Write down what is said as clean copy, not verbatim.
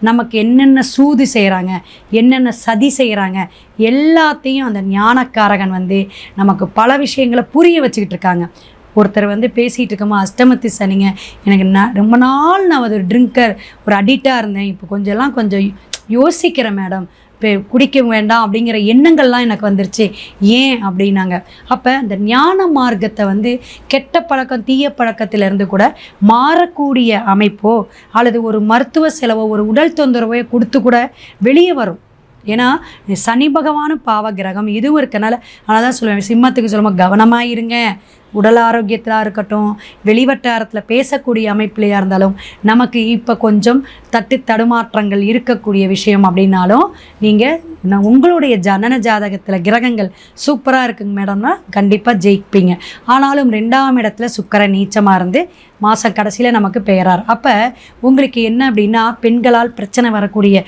நமக்கு என்னென்ன சூது செய்கிறாங்க, என்னென்ன சதி செய்கிறாங்க, எல்லாத்தையும் அந்த ஞானக்காரகன் நமக்கு பல விஷயங்களை புரிய வச்சுக்கிட்டு இருக்காங்க. ஒருத்தர் பேசிகிட்டு இருக்கோமா, அஷ்டமத்து சனிங்க, எனக்கு ரொம்ப நாள் நான் ஒரு ட்ரிங்கர், ஒரு அடிக்டாக இருந்தேன், இப்போ கொஞ்சம் யோசிக்கிறேன் மேடம், இப்போ குடிக்க வேண்டாம் அப்படிங்கிற எண்ணங்கள்லாம் எனக்கு வந்துருச்சு. ஏன் அப்படின்னாங்க. அப்போ இந்த ஞான மார்க்கத்தை கெட்ட பழக்கம், தீய பழக்கத்திலேருந்து கூட மாறக்கூடிய அமைப்போ அல்லது ஒரு மருத்துவ செலவோ ஒரு உடல் தொந்தரவோ கொடுத்து கூட வெளியே வரும். ஏன்னா சனி பகவானும் பாவ கிரகம் இதுவும் இருக்கனால, அதனால தான் சொல்லுவேன், சிம்மத்துக்கு சொல்லும்போது கவனமாக இருங்க. உடல் ஆரோக்கியத்தில் இருக்கட்டும், வெளிவட்டாரத்தில் பேசக்கூடிய அமைப்பிலையாக இருந்தாலும், நமக்கு இப்போ கொஞ்சம் தடுமாற்றங்கள் இருக்கக்கூடிய விஷயம் அப்படின்னாலும், நீங்கள் உங்களுடைய ஜனன ஜாதகத்தில் கிரகங்கள் சூப்பராக இருக்குங்க மேடம்னா கண்டிப்பாக ஜெயிப்பீங்க. ஆனாலும் 2ஆம் இடத்துல சுக்கிரன் நீச்சமாக இருந்து மாத கடைசியில் நமக்கு பெயரார். அப்போ உங்களுக்கு என்ன அப்படின்னா, பெண்களால் பிரச்சனை வரக்கூடிய